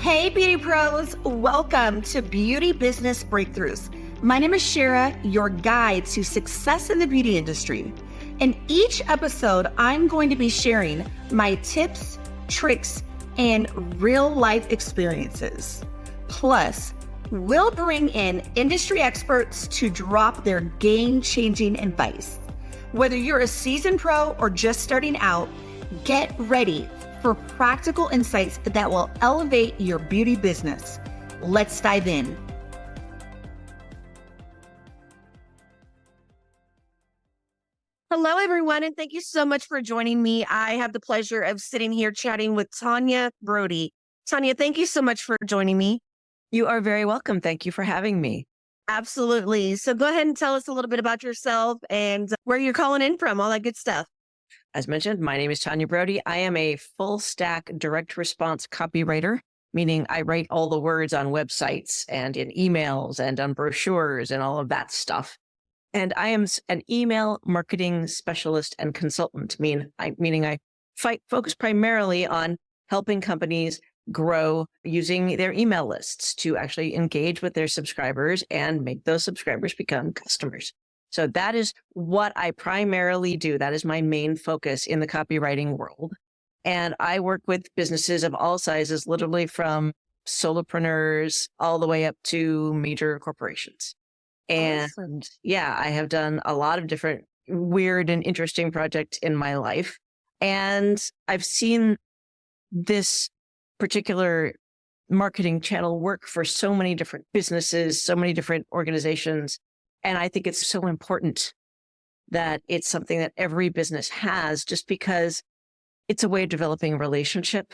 Hey, beauty pros, welcome to Beauty Business Breakthroughs. My name is Shara, your guide to success in the beauty industry. In each episode, I'm going to be sharing my tips, tricks, and real life experiences. Plus, we'll bring in industry experts to drop their game-changing advice. Whether you're a seasoned pro or just starting out, get ready for practical insights that will elevate your beauty business. Let's dive in. Hello, everyone, and thank you so much for joining me. I have the pleasure of sitting here chatting with Tanya Brody. Tanya, thank you so much for joining me. You are very welcome. Thank you for having me. Absolutely. So go ahead and tell us a little bit about yourself and where you're calling in from, all that good stuff. As mentioned, my name is Tanya Brody. I am a full stack direct response copywriter, meaning I write all the words on websites and in emails and on brochures and all of that stuff. And I am an email marketing specialist and consultant, meaning I focus primarily on helping companies grow using their email lists to actually engage with their subscribers and make those subscribers become customers. So that is what I primarily do. That is my main focus in the copywriting world. And I work with businesses of all sizes, literally from solopreneurs all the way up to major corporations. And Awesome. yeah, I have done a lot of different weird and interesting projects in my life. And I've seen this particular marketing channel work for so many different businesses, so many different organizations. And I think it's so important that it's something that every business has, just because it's a way of developing a relationship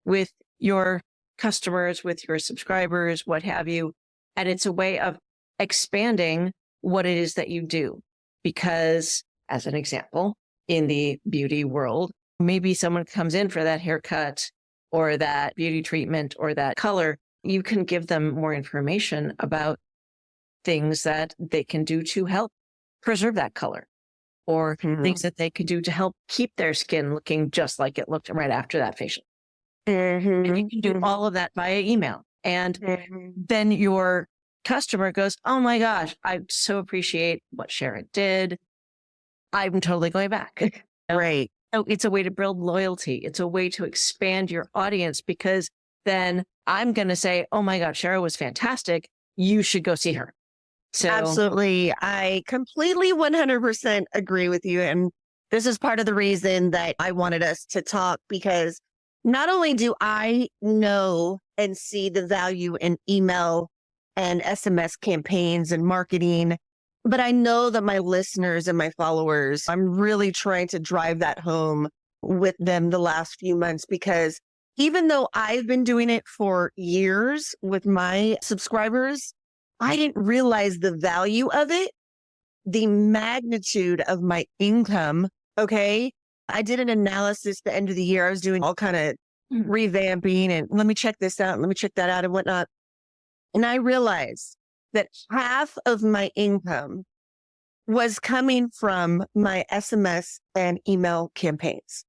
with your customers, with your subscribers, what have you. And it's a way of expanding what it is that you do. Because, as an example, in the beauty world, maybe someone comes in for that haircut or that beauty treatment or that color. You can give them more information about things that they can do to help preserve that color, or things that they can do to help keep their skin looking just like it looked right after that facial. And you can do all of that via email. And then your customer goes, oh my gosh, I so appreciate what Sharon did. I'm totally going back. Right. So it's a way to build loyalty. It's a way to expand your audience, because then I'm going to say, oh my God, Sharon was fantastic. You should go see her. So Absolutely. I completely 100% agree with you. And this is part of the reason that I wanted us to talk, because not only do I know and see the value in email and SMS campaigns and marketing, but I know that my listeners and my followers, I'm really trying to drive that home with them the last few months, because even though I've been doing it for years with my subscribers, I didn't realize the value of it, the magnitude of my income. Okay. I did an analysis at the end of the year. I was doing all kind of revamping and let me check this out. Let me check that out and whatnot. And I realized that half of my income was coming from my SMS and email campaigns.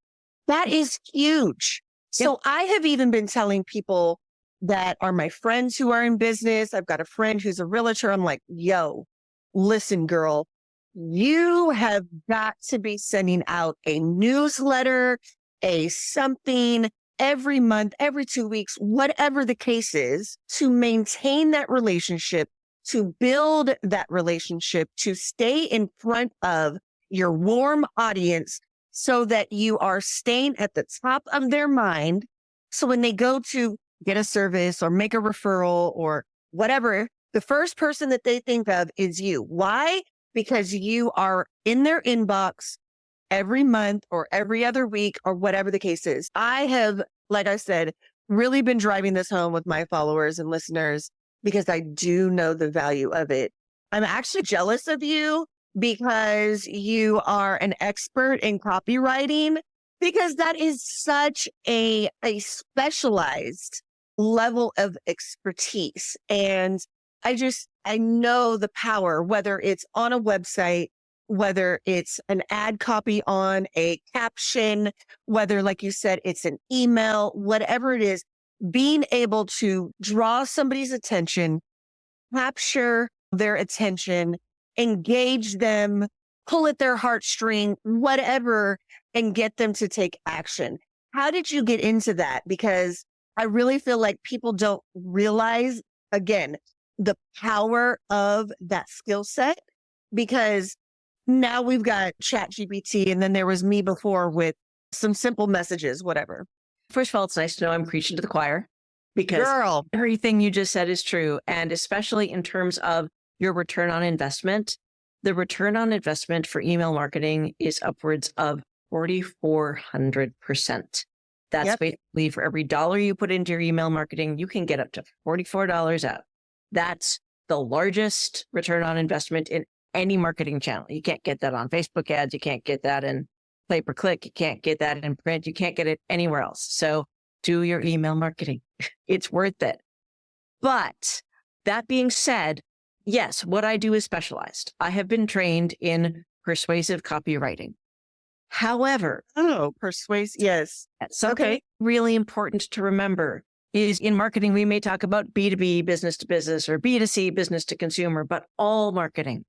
That is huge. So I have even been telling people that are my friends who are in business. I've got a friend who's a realtor. I'm like, yo, listen, girl, you have got to be sending out a newsletter, a something every month, every 2 weeks, whatever the case is, to maintain that relationship, to build that relationship, to stay in front of your warm audience so that you are staying at the top of their mind. So when they go to get a service or make a referral or whatever, the first person that they think of is you. Why? Because you are in their inbox every month or every other week or whatever the case is. I have, like I said, really been driving this home with my followers and listeners, because I do know the value of it. I'm actually jealous of you because you are an expert in copywriting, because that is such a specialized level of expertise. And I know the power, whether it's on a website, whether it's an ad copy on a caption, whether, like you said, it's an email, whatever it is, being able to draw somebody's attention, capture their attention, engage them, pull at their heartstring, whatever, and get them to take action. How did you get into that? Because I really feel like people don't realize, again, the power of that skill set, because now we've got Chat GPT, and then there was me before with some simple messages, whatever. First of all, it's nice to know I'm preaching to the choir because Girl, everything you just said is true. And especially in terms of your return on investment, the return on investment for email marketing is upwards of 4,400%. That's Yep. basically for every dollar you put into your email marketing, you can get up to $44 out. That's the largest return on investment in any marketing channel. You can't get that on Facebook ads. You can't get that in pay per click. You can't get that in print. You can't get it anywhere else. So do your email marketing. It's worth it. But that being said, yes, what I do is specialized. I have been trained in persuasive copywriting. However, persuasive. Yes. something really important to remember is in marketing, we may talk about B2B, business to business, or B2C, business to consumer, but all marketing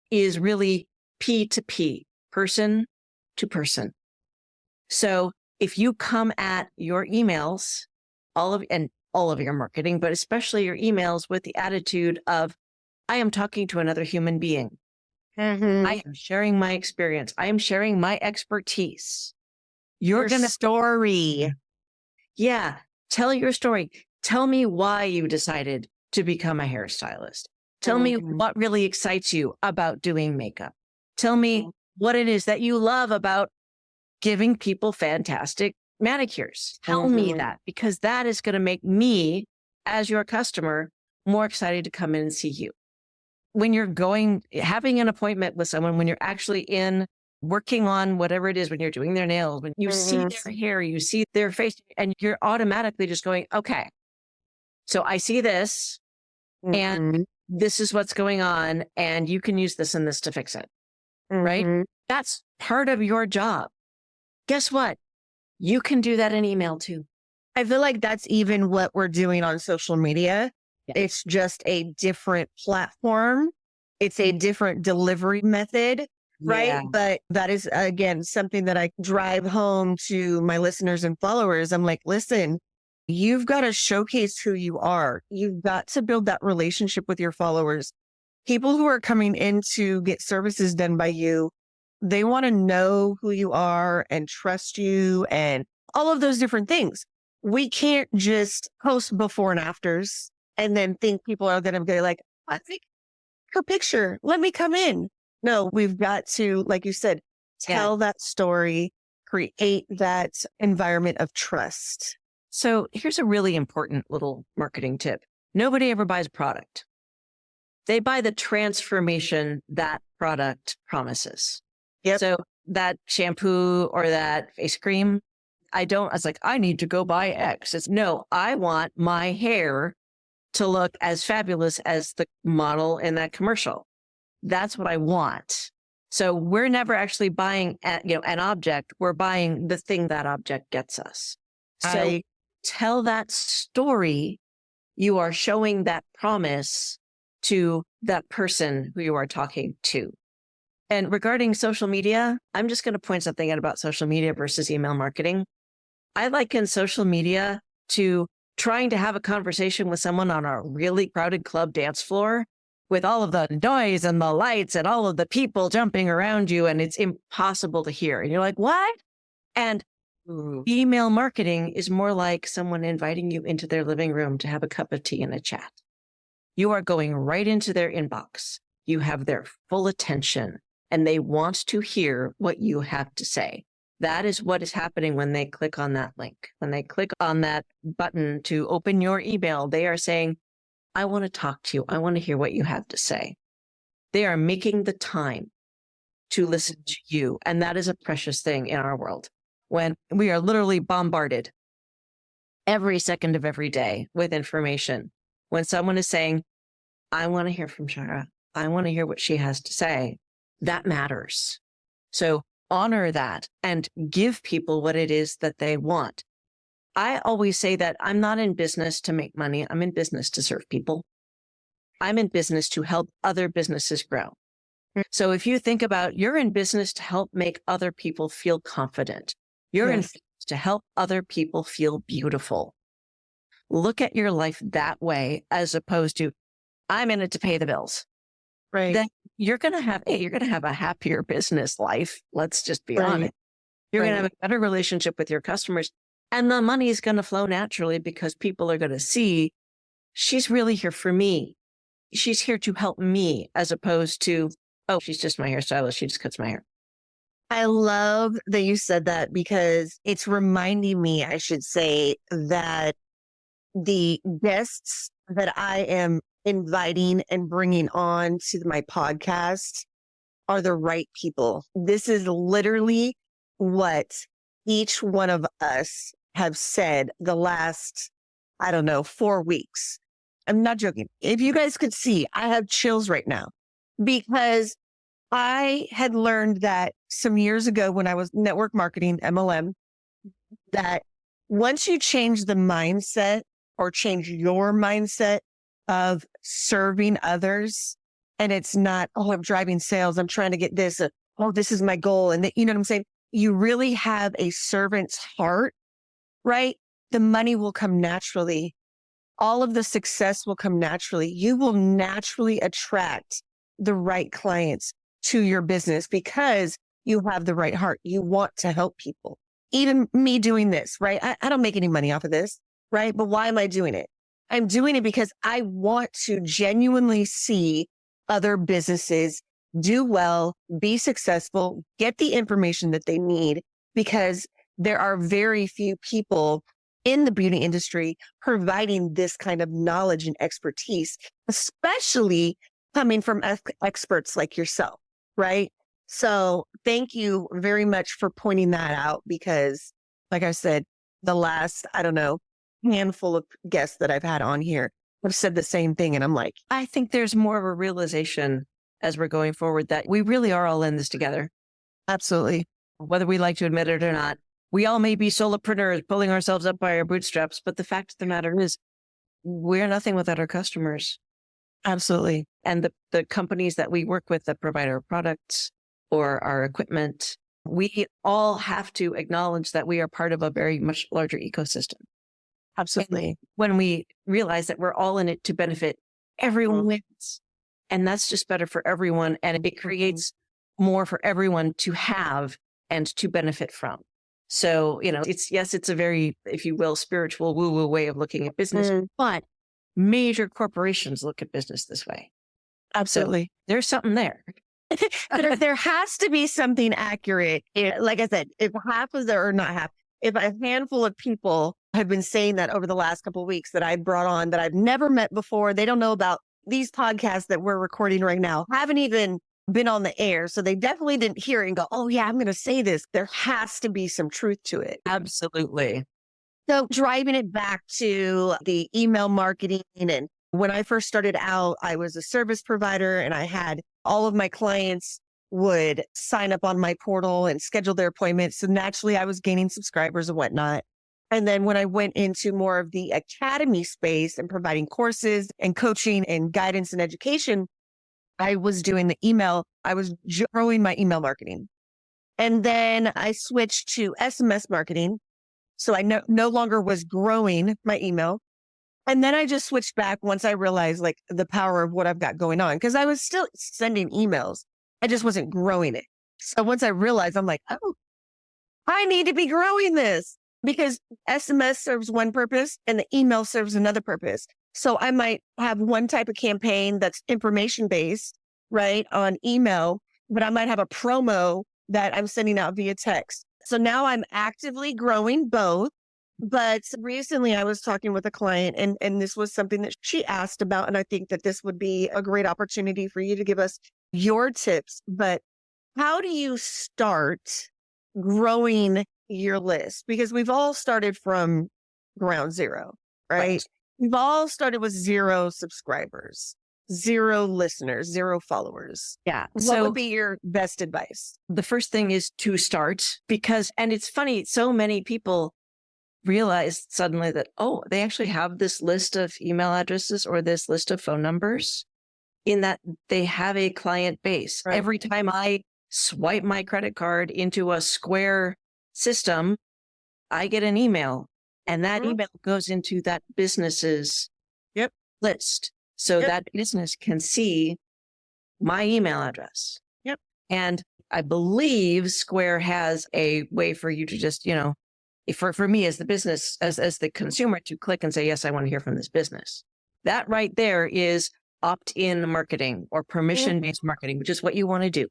is really P2P, person to person. So if you come at your emails, all of your marketing, but especially your emails with the attitude of, I am talking to another human being. Mhm. I am sharing my experience. I am sharing my expertise. You're Your going to, story. tell your story. Tell me why you decided to become a hairstylist. Tell me Mhm. what really excites you about doing makeup. Tell me what it is that you love about giving people fantastic manicures. Tell me Mhm. that, because that is going to make me, as your customer, more excited to come in and see you. When you're having an appointment with someone, when you're actually working on whatever it is, when you're doing their nails, when you see Mhm. their hair, you see their face, and you're automatically just going, okay, so I see this and Mhm. this is what's going on, and you can use this and this to fix it, right? Mhm. That's part of your job. Guess what? You can do that in email too. I feel like that's even what we're doing on social media. Yeah. It's just a different platform. It's a different delivery method, right? Yeah. But that is, again, something that I drive home to my listeners and followers. I'm like, listen, you've got to showcase who you are. You've got to build that relationship with your followers. People who are coming in to get services done by you, they want to know who you are and trust you and all of those different things. We can't just post before and afters and then think people are going to be like, I think her picture, let me come in. No, we've got to, like you said, tell that story, create that environment of trust. So here's a really important little marketing tip. Nobody ever buys a product. They buy the transformation that product promises. Yep. So that shampoo or that face cream, I was like, I need to go buy X. It's no, I want my hair to look as fabulous as the model in that commercial. That's what I want. So we're never actually buying an object. We're buying the thing that object gets us. So tell that story. You are showing that promise to that person who you are talking to. And regarding social media, I'm just going to point something out about social media versus email marketing. I liken social media to trying to have a conversation with someone on a really crowded club dance floor with all of the noise and the lights and all of the people jumping around you, and it's impossible to hear. And you're like, what? And email marketing is more like someone inviting you into their living room to have a cup of tea and a chat. You are going right into their inbox. You have their full attention, and they want to hear what you have to say. That is what is happening when they click on that link. When they click on that button to open your email, they are saying, I want to talk to you. I want to hear what you have to say. They are making the time to listen to you. And that is a precious thing in our world when we are literally bombarded every second of every day with information. When someone is saying, I want to hear from Shara, I want to hear what she has to say, that matters. So honor that and give people what it is that they want. I always say that I'm not in business to make money. I'm in business to serve people. I'm in business to help other businesses grow. So if you think about, you're in business to help make other people feel confident. You're in Yes. business to help other people feel beautiful. Look at your life that way, as opposed to, I'm in it to pay the bills. Right. Then you're going to have a happier business life. Let's just be Right. honest. You're going to Right. have a better relationship with your customers, and the money is going to flow naturally because people are going to see she's really here for me. She's here to help me, as opposed to, oh, she's just my hairstylist. She just cuts my hair. I love that you said that because it's reminding me, I should say, that the guests that I am inviting and bringing on to my podcast are the right people. This is literally what each one of us have said the last, I don't know, 4 weeks. I'm not joking. If you guys could see, I have chills right now because I had learned that some years ago when I was network marketing, MLM, that once you change the mindset or change your mindset of serving others, and it's not, oh, I'm driving sales, I'm trying to get this, oh, this is my goal. And you know what I'm saying? You really have a servant's heart, right? The money will come naturally. All of the success will come naturally. You will naturally attract the right clients to your business because you have the right heart. You want to help people. Even me doing this, right? I don't make any money off of this, right? But why am I doing it? I'm doing it because I want to genuinely see other businesses do well, be successful, get the information that they need, because there are very few people in the beauty industry providing this kind of knowledge and expertise, especially coming from experts like yourself, right? So thank you very much for pointing that out because, like I said, the last, I don't know, handful of guests that I've had on here have said the same thing. And I'm like, I think there's more of a realization as we're going forward that we really are all in this together, absolutely. whether we like to admit it or not. We all may be solopreneurs pulling ourselves up by our bootstraps, but the fact of the matter is we're nothing without our customers. Absolutely. And the companies that we work with that provide our products or our equipment, we all have to acknowledge that we are part of a very much larger ecosystem. Absolutely. And when we realize that we're all in it to benefit, everyone wins. And that's just better for everyone. And it creates more for everyone to have and to benefit from. So, it's a very, if you will, spiritual woo-woo way of looking at business, but major corporations look at business this way. Absolutely. So there's something there. There has to be something accurate. Like I said, if half of there or not half, if a handful of people have been saying that over the last couple of weeks that I brought on that I've never met before, they don't know about these podcasts that we're recording right now, haven't even been on the air. So they definitely didn't hear it and go, oh yeah, I'm going to say this. There has to be some truth to it. Absolutely. So driving it back to the email marketing, and when I first started out, I was a service provider and I had all of my clients would sign up on my portal and schedule their appointments. So naturally I was gaining subscribers and whatnot. And then when I went into more of the academy space and providing courses and coaching and guidance and education, I was doing the email. I was growing my email marketing. And then I switched to SMS marketing. So I no longer was growing my email. And then I just switched back once I realized like the power of what I've got going on, because I was still sending emails. I just wasn't growing it. So once I realized, I'm like, oh, I need to be growing this because SMS serves one purpose and the email serves another purpose. So I might have one type of campaign that's information based, right, on email, but I might have a promo that I'm sending out via text. So now I'm actively growing both. But recently I was talking with a client and this was something that she asked about. And I think that this would be a great opportunity for you to give us your tips. But how do you start growing your list? Because we've all started from ground zero, right? We've all started with 0 subscribers, 0 listeners, 0 followers. Yeah. What would be your best advice? The first thing is to start and it's funny, so many people realized suddenly that, oh, they actually have this list of email addresses or this list of phone numbers, in that they have a client base. Right. Every time I swipe my credit card into a Square system, I get an email, and that email goes into that business's Yep. list. So Yep. that business can see my email address. Yep. And I believe Square has a way for you to just, for me as the business, as the consumer, to click and say, yes, I want to hear from this business. That right there is opt-in marketing or permission-based marketing, which is what you want to do.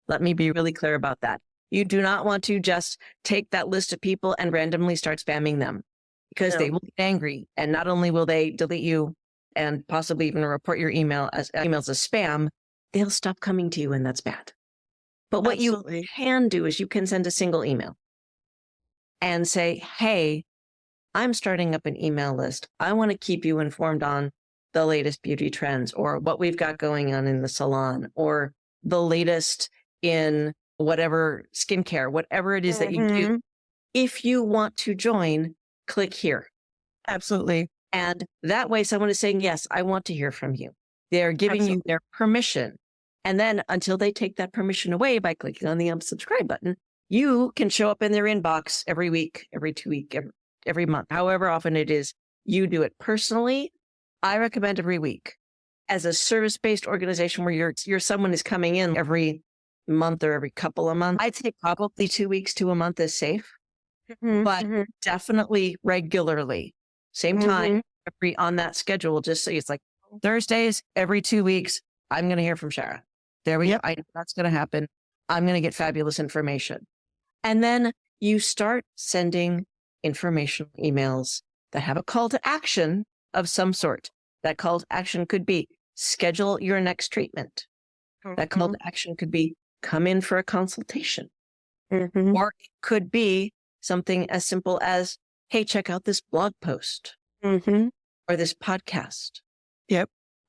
Let me be really clear about that. You do not want to just take that list of people and randomly start spamming them, because they will get angry. And not only will they delete you and possibly even report your emails as spam, they'll stop coming to you, and that's bad. But what you can do is you can send a single email and say, hey, I'm starting up an email list. I want to keep you informed on the latest beauty trends, or what we've got going on in the salon, or the latest in whatever skincare, whatever it is that you do. If you want to join, click here. Absolutely. And that way someone is saying, yes, I want to hear from you. They're giving you their permission. And then until they take that permission away by clicking on the unsubscribe button, you can show up in their inbox every week, every 2 weeks, every month, however often it is you do it. Personally, I recommend every week. As a service-based organization where you're someone is coming in every month or every couple of months, I'd say probably 2 weeks to a month is safe, but definitely regularly. Same time, on that schedule, just so it's like Thursdays, every 2 weeks, I'm going to hear from Shara. There we go. I know that's going to happen. I'm going to get fabulous information. And then you start sending informational emails that have a call to action of some sort. That call to action could be schedule your next treatment. That call to action could be come in for a consultation. Or it could be something as simple as, hey, check out this blog post or this podcast.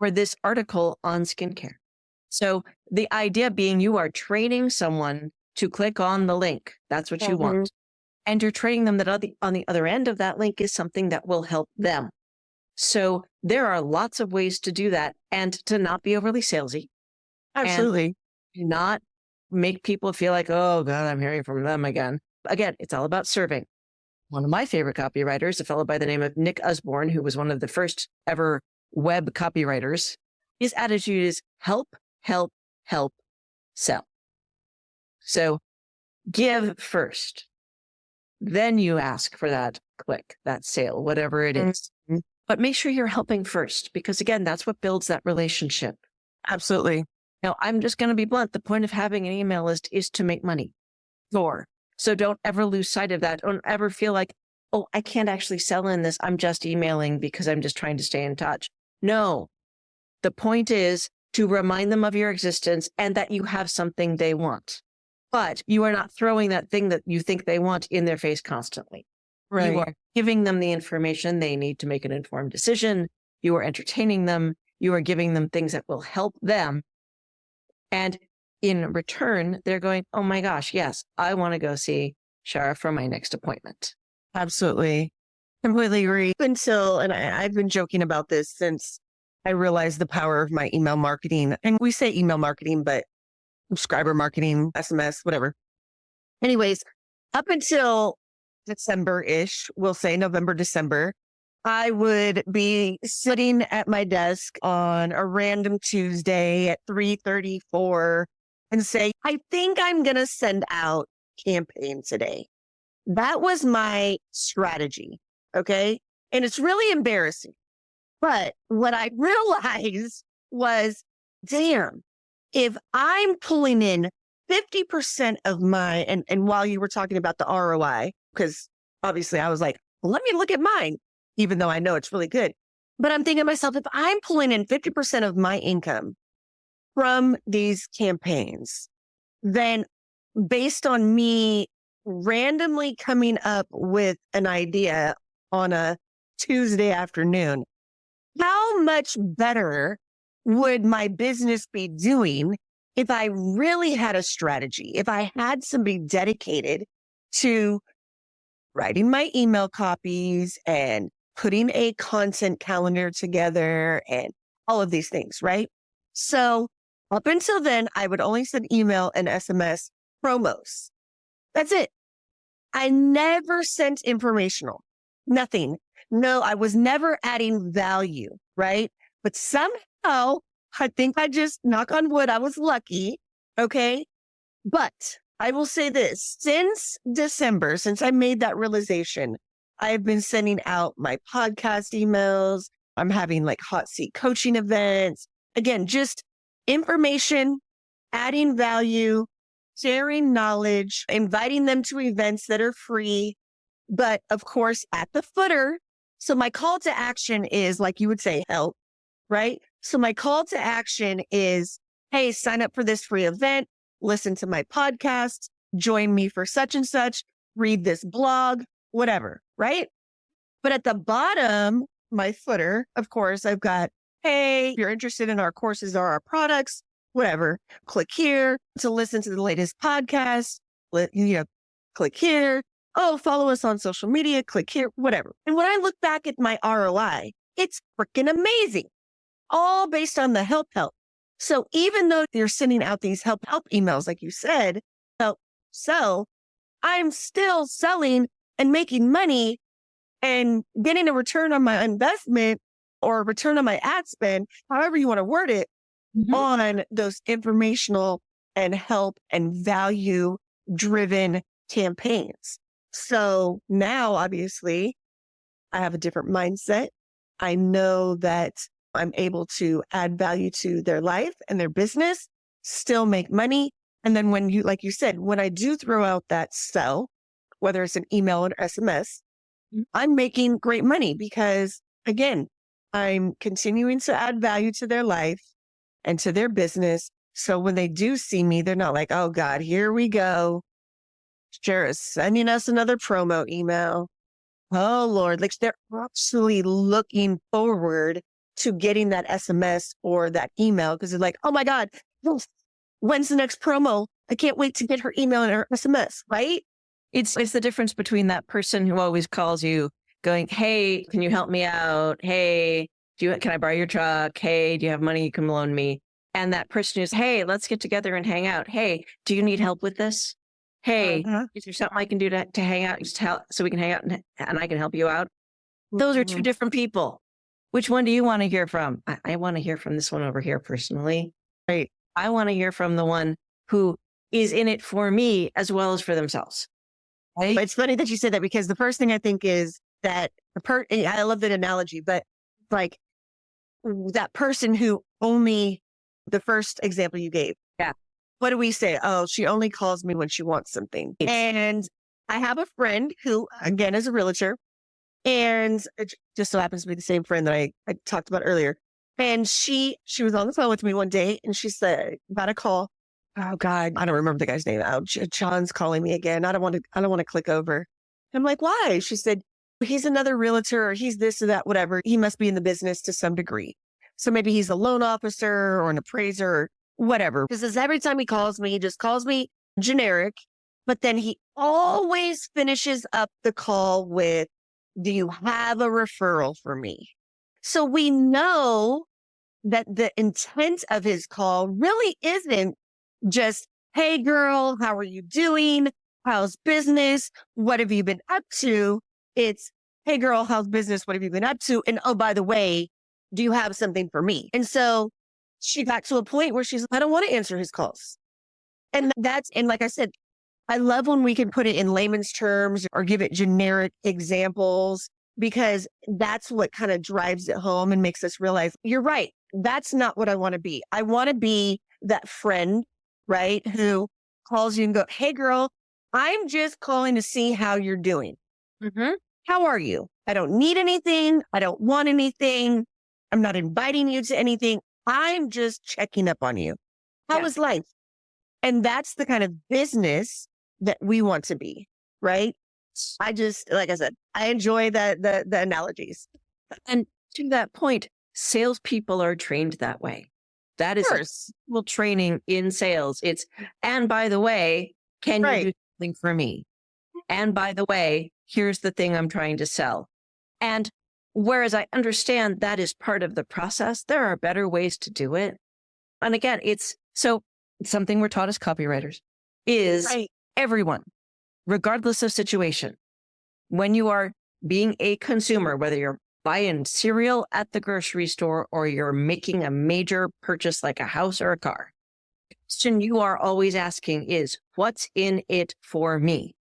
Or this article on skincare. So the idea being you are training someone to click on the link. That's what you want. And you're training them that on the other end of that link is something that will help them. So there are lots of ways to do that, and to not be overly salesy. Absolutely. And not make people feel like, oh God, I'm hearing from them again. Again, it's all about serving. One of my favorite copywriters, a fellow by the name of Nick Usborne, who was one of the first ever web copywriters, his attitude is help, help, help, sell. So give first. Then you ask for that click, that sale, whatever it is. But make sure you're helping first, because again, that's what builds that relationship. Absolutely. Now, I'm just going to be blunt. The point of having an email list is to make money. So don't ever lose sight of that. Don't ever feel like, oh, I can't actually sell in this. I'm just emailing because I'm just trying to stay in touch. No, the point is to remind them of your existence and that you have something they want. But you are not throwing that thing that you think they want in their face constantly. Right. You are giving them the information they need to make an informed decision. You are entertaining them. You are giving them things that will help them. And in return, they're going, oh my gosh, yes, I want to go see Shara for my next appointment. Absolutely. Completely agree. And I've been joking about this since I realized the power of my email marketing. And we say email marketing, but subscriber marketing, SMS, whatever. Anyways, up until December-ish, we'll say November, December, I would be sitting at my desk on a random Tuesday at 3:34 and say, I think I'm going to send out campaign today. That was my strategy. Okay. And it's really embarrassing. But what I realized was, damn, if I'm pulling in 50% of my, and while you were talking about the ROI, because obviously I was like, well, let me look at mine, even though I know it's really good. But I'm thinking to myself, if I'm pulling in 50% of my income from these campaigns, then based on me randomly coming up with an idea on a Tuesday afternoon, how much better would my business be doing if I really had a strategy, if I had somebody dedicated to writing my email copies and putting a content calendar together and all of these things, right? So up until then, I would only send email and SMS promos. That's it. I never sent informational, nothing. No, I was never adding value, right? But somehow, I think I just, knock on wood, I was lucky. Okay. But I will say this, since December, since I made that realization, I have been sending out my podcast emails. I'm having like hot seat coaching events. Again, just information, adding value, sharing knowledge, inviting them to events that are free, but of course at the footer. So my call to action is, like you would say, help, right? So my call to action is, hey, sign up for this free event, listen to my podcast, join me for such and such, read this blog, whatever, right? But at the bottom, my footer, of course, I've got, hey, if you're interested in our courses or our products, whatever, click here to listen to the latest podcast. Click here. Oh, follow us on social media, click here, whatever. And when I look back at my ROI, it's freaking amazing. All based on the help. So even though you're sending out these help emails, like you said, so I'm still selling and making money and getting a return on my investment or a return on my ad spend, however you want to word it, on those informational and help and value driven campaigns. So now, obviously, I have a different mindset. I know that I'm able to add value to their life and their business, still make money. And then when you, like you said, when I do throw out that sell, whether it's an email or SMS, I'm making great money because, again, I'm continuing to add value to their life and to their business. So when they do see me, they're not like, oh God, here we go. Shara's sending us another promo email. Oh Lord, like they're actually looking forward to getting that SMS or that email because they're like, oh my God, when's the next promo? I can't wait to get her email and her SMS, right? It's the difference between that person who always calls you going, hey, can you help me out? Hey, can I borrow your truck? Hey, do you have money you can loan me? And that person is, hey, let's get together and hang out. Hey, do you need help with this? Hey, is there something I can do to hang out so we can hang out and I can help you out? Those are two different people. Which one do you want to hear from? I want to hear from this one over here personally. Right. I want to hear from the one who is in it for me as well as for themselves. Right? It's funny that you said that because the first thing I think is that I love that analogy, but like that person who only, the first example you gave. Yeah. What do we say? Oh, she only calls me when she wants something. And I have a friend who, again, is a realtor. And it just so happens to be the same friend that I talked about earlier. And she was on the phone with me one day and she said about a call. Oh God, I don't remember the guy's name. Oh, John's calling me again. I don't want to click over. I'm like, why? She said, he's another realtor or he's this or that, whatever. He must be in the business to some degree. So maybe he's a loan officer or an appraiser or whatever. Because every time he calls me, he just calls me generic, but then he always finishes up the call with, do you have a referral for me? So we know that the intent of his call really isn't just, hey girl, how are you doing? How's business? What have you been up to? It's, hey girl, how's business? What have you been up to? And oh, by the way, do you have something for me? And so she got to a point where she's, I don't want to answer his calls. And like I said, I love when we can put it in layman's terms or give it generic examples because that's what kind of drives it home and makes us realize, you're right. That's not what I want to be. I want to be that friend, right? Who calls you and go, hey girl, I'm just calling to see how you're doing. How are you? I don't need anything. I don't want anything. I'm not inviting you to anything. I'm just checking up on you. How is life? And that's the kind of business that we want to be, right? I just, like I said, I enjoy the analogies. And to that point, salespeople are trained that way. That is training in sales. It's, and by the way, can you do something for me? And by the way, here's the thing I'm trying to sell. And whereas I understand that is part of the process, there are better ways to do it. And again, it's something we're taught as copywriters is Right. everyone, regardless of situation, when you are being a consumer, whether you're buying cereal at the grocery store or you're making a major purchase like a house or a car, the question you are always asking is, what's in it for me?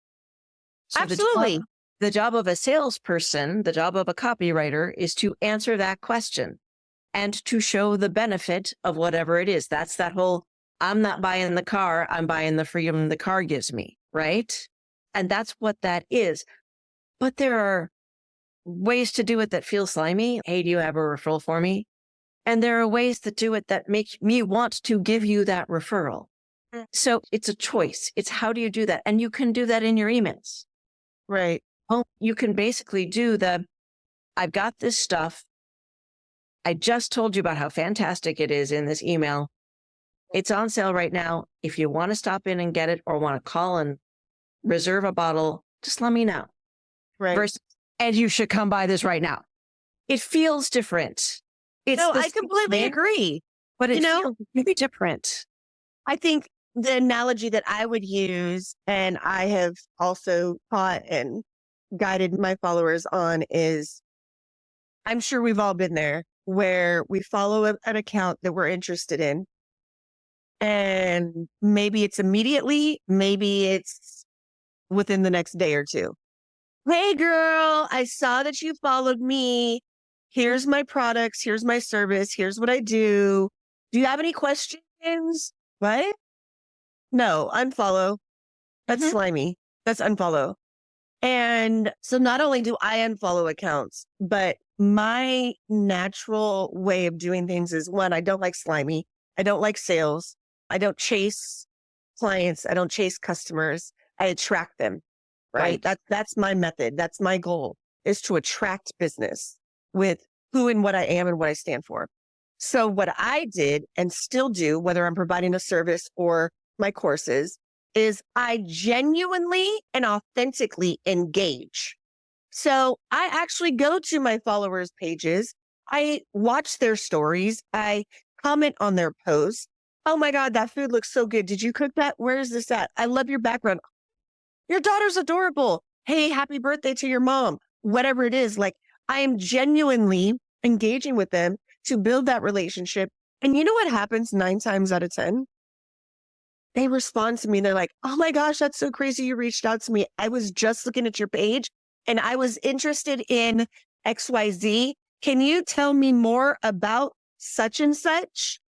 So Absolutely. the job of a salesperson, the job of a copywriter is to answer that question and to show the benefit of whatever it is. That's that whole, I'm not buying the car, I'm buying the freedom the car gives me, right? And that's what that is. But there are ways to do it that feel slimy. Hey, do you have a referral for me? And there are ways to do it that make me want to give you that referral. So it's a choice. It's how do you do that? And you can do that in your emails. Right. Well, you can basically do I've got this stuff. I just told you about how fantastic it is in this email. It's on sale right now. If you want to stop in and get it or want to call and reserve a bottle, just let me know. Right. Versus, and you should come buy this right now. It feels different. No, I completely agree. But it feels really different. I think the analogy that I would use, and I have also taught and guided my followers on, is I'm sure we've all been there where we follow an account that we're interested in. And maybe it's immediately, maybe it's within the next day or two. Hey, girl, I saw that you followed me. Here's my products. Here's my service. Here's what I do. Do you have any questions? What? No, unfollow. That's slimy. That's unfollow. And so not only do I unfollow accounts, but my natural way of doing things is, one, I don't like slimy. I don't like sales. I don't chase clients. I don't chase customers. I attract them. Right. That's my method. That's my goal, is to attract business with who and what I am and what I stand for. So what I did and still do, whether I'm providing a service or my courses, is I genuinely and authentically engage. So I actually go to my followers' pages. I watch their stories. I comment on their posts. Oh my God, that food looks so good. Did you cook that? Where is this at? I love your background. Your daughter's adorable. Hey, happy birthday to your mom. Whatever it is, like, I am genuinely engaging with them to build that relationship. And you know what happens 9 times out of 10? They respond to me. They're like, oh my gosh, that's so crazy. You reached out to me. I was just looking at your page and I was interested in XYZ. Can you tell me more about such and such?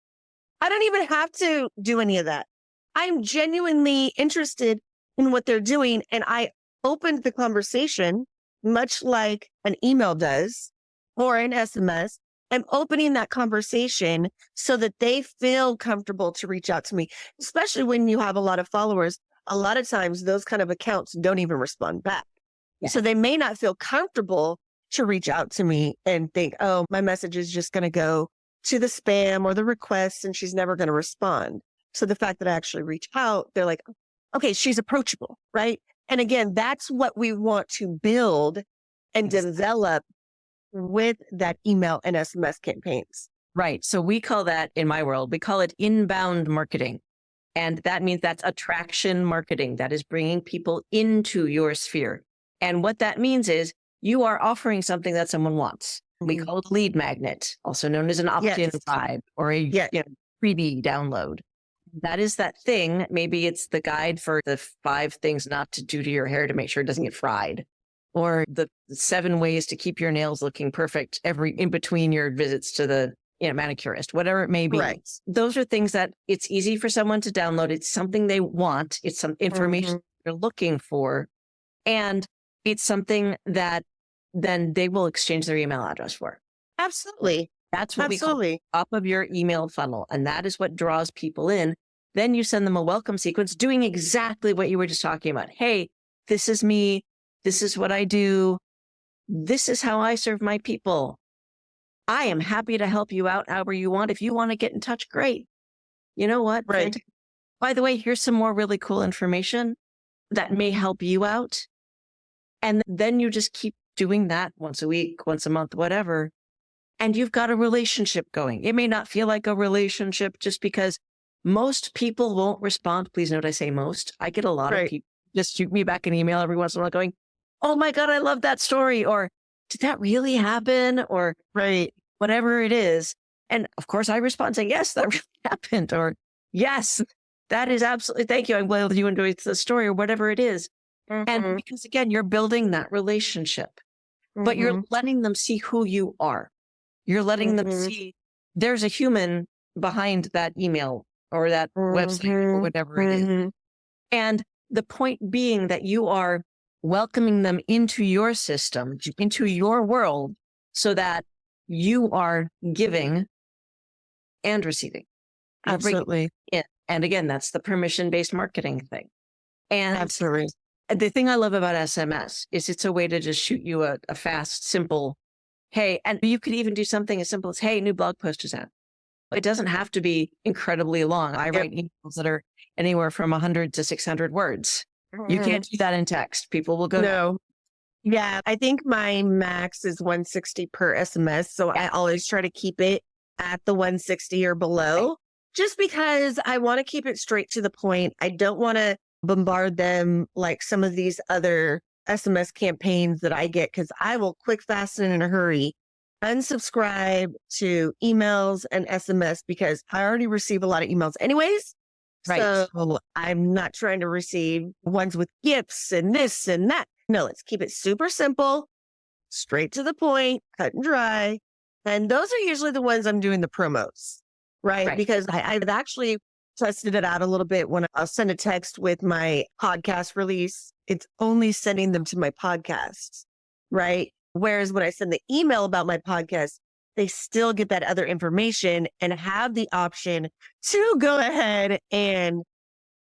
I don't even have to do any of that. I'm genuinely interested in what they're doing. And I opened the conversation much like an email does or an SMS. I'm opening that conversation so that they feel comfortable to reach out to me, especially when you have a lot of followers. A lot of times those kind of accounts don't even respond back. Yeah. So they may not feel comfortable to reach out to me and think, oh, my message is just going to go to the spam or the request and she's never going to respond. So the fact that I actually reach out, they're like, okay, she's approachable, right? And again, that's what we want to build and develop with that email and SMS campaigns. Right. So we call that, in my world, we call it inbound marketing. And that means that's attraction marketing. That is bringing people into your sphere. And what that means is you are offering something that someone wants. We call it a lead magnet, also known as an opt-in vibe or a freebie download. That is that thing. Maybe it's the guide for the 5 things not to do to your hair to make sure it doesn't get fried, or the 7 ways to keep your nails looking perfect in between your visits to the manicurist, whatever it may be. Right. Those are things that it's easy for someone to download. It's something they want. It's some information they're looking for. And it's something that then they will exchange their email address for. Absolutely. That's what we call top of your email funnel. And that is what draws people in. Then you send them a welcome sequence doing exactly what you were just talking about. Hey, this is me. This is what I do. This is how I serve my people. I am happy to help you out however you want. If you want to get in touch, great. You know what? Right. By the way, here's some more really cool information that may help you out. And then you just keep doing that once a week, once a month, whatever. And you've got a relationship going. It may not feel like a relationship just because most people won't respond. Please note I say most. I get a lot of people just shoot me back an email every once in a while going, oh my God, I love that story. Or did that really happen? Or whatever it is. And of course I respond saying, yes, that really happened. Or yes, that is absolutely, thank you. I'm glad you enjoyed the story or whatever it is. And because again, you're building that relationship, but you're letting them see who you are. You're letting them see there's a human behind that email or that website or whatever it is. And the point being that you are welcoming them into your system, into your world, so that you are giving and receiving. Absolutely. And again, that's the permission-based marketing thing. And absolutely. The thing I love about SMS is it's a way to just shoot you a fast, simple, hey, and you could even do something as simple as, hey, new blog post is out. It doesn't have to be incredibly long. I write emails that are anywhere from 100 to 600 words. You can't do that in text. People will go, no. Yeah, I think my max is 160 per SMS. So I always try to keep it at the 160 or below, just because I want to keep it straight to the point. I don't want to bombard them like some of these other SMS campaigns that I get, because I will quick, fast, and in a hurry unsubscribe to emails and SMS because I already receive a lot of emails anyways. So I'm not trying to receive ones with gifts and this and that. No, let's keep it super simple, straight to the point, cut and dry. And those are usually the ones I'm doing the promos, right? Because I've actually tested it out a little bit. When I'll send a text with my podcast release, it's only sending them to my podcasts, right? Whereas when I send the email about my podcast, they still get that other information and have the option to go ahead and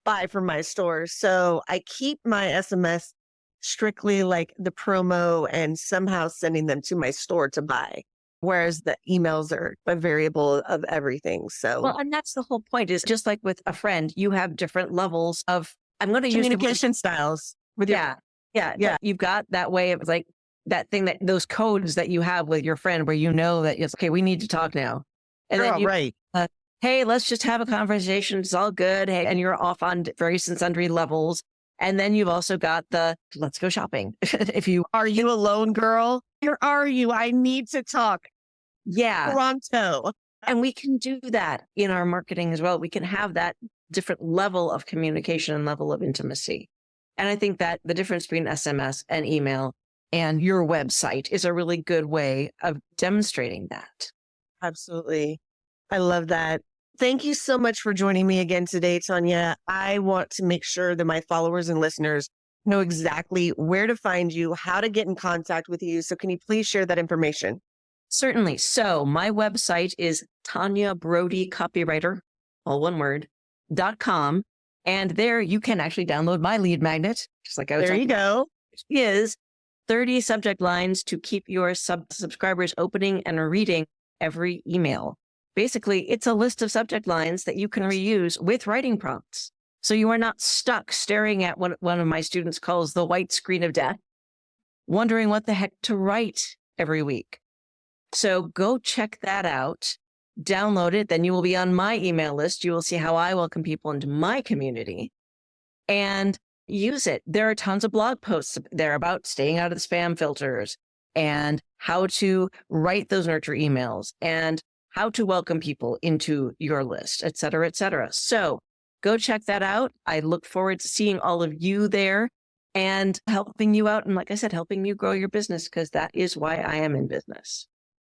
buy from my store. So I keep my SMS strictly like the promo and somehow sending them to my store to buy. Whereas the emails are a variable of everything. So, well, and that's the whole point, is just like with a friend, you have different levels of, I'm going to use communication styles with yeah. You've got that way of like that thing, that those codes that you have with your friend where you know that it's okay, we need to talk now. And then hey, let's just have a conversation. It's all good. Hey, and you're off on various and sundry levels. And then you've also got the, let's go shopping. Are you alone, girl? Where are you? I need to talk. Yeah. Toronto. And we can do that in our marketing as well. We can have that different level of communication and level of intimacy. And I think that the difference between SMS and email and your website is a really good way of demonstrating that. Absolutely. I love that. Thank you so much for joining me again today, Tanya. I want to make sure that my followers and listeners know exactly where to find you, how to get in contact with you. So can you please share that information? Certainly. So my website is Tanya Brody Copywriter, all one word, .com. And there you can actually download my lead magnet, just like I was There you go. Which is 30 subject lines to keep your subscribers opening and reading every email. Basically, it's a list of subject lines that you can reuse with writing prompts. So you are not stuck staring at what one of my students calls the white screen of death, wondering what the heck to write every week. So go check that out, download it, then you will be on my email list. You will see how I welcome people into my community and use it. There are tons of blog posts there about staying out of the spam filters and how to write those nurture emails and how to welcome people into your list, et cetera, et cetera. So go check that out. I look forward to seeing all of you there and helping you out. And like I said, helping you grow your business, because that is why I am in business.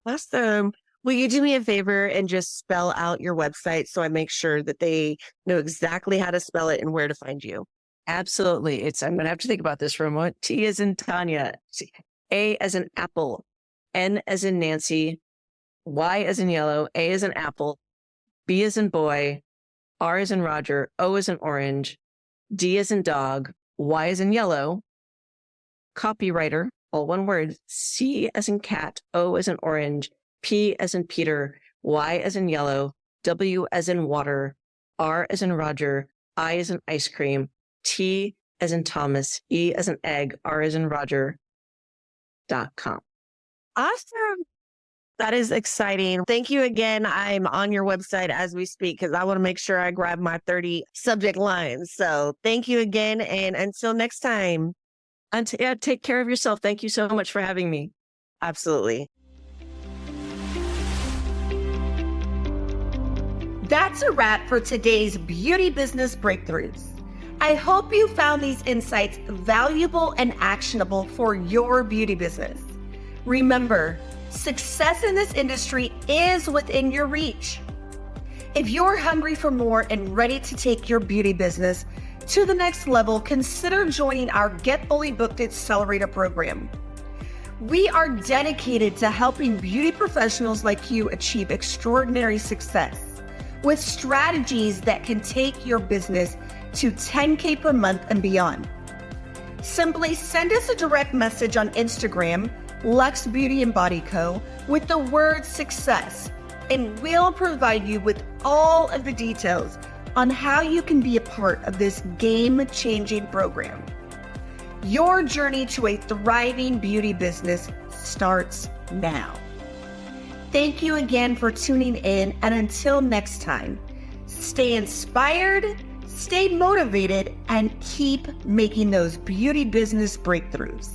Awesome. Will you do me a favor and just spell out your website so I make sure that they know exactly how to spell it and where to find you? Absolutely. I'm going to have to think about this for a moment. T as in Tanya, A as in apple, N as in Nancy, Y as in yellow, A as in apple, B as in boy, R as in Roger, O as in orange, D as in dog, Y as in yellow, copywriter, all one word, C as in cat, O as in orange, P as in Peter, Y as in yellow, W as in water, R as in Roger, I as in ice cream, T as in Thomas, E as in egg, R as in Roger.com. Awesome. That is exciting. Thank you again. I'm on your website as we speak because I want to make sure I grab my 30 subject lines. So thank you again. And until next time. And take care of yourself. Thank you so much for having me. Absolutely. That's a wrap for today's Beauty Business Breakthroughs. I hope you found these insights valuable and actionable for your beauty business. Remember, success in this industry is within your reach. If you're hungry for more and ready to take your beauty business to the next level, consider joining our Get Fully Booked Accelerator program. We are dedicated to helping beauty professionals like you achieve extraordinary success with strategies that can take your business to 10K per month and beyond. Simply send us a direct message on Instagram, Lux Beauty and Body Co., with the word success, and we'll provide you with all of the details on how you can be a part of this game-changing program. Your journey to a thriving beauty business starts now. Thank you again for tuning in, and until next time, stay inspired, stay motivated, and keep making those beauty business breakthroughs.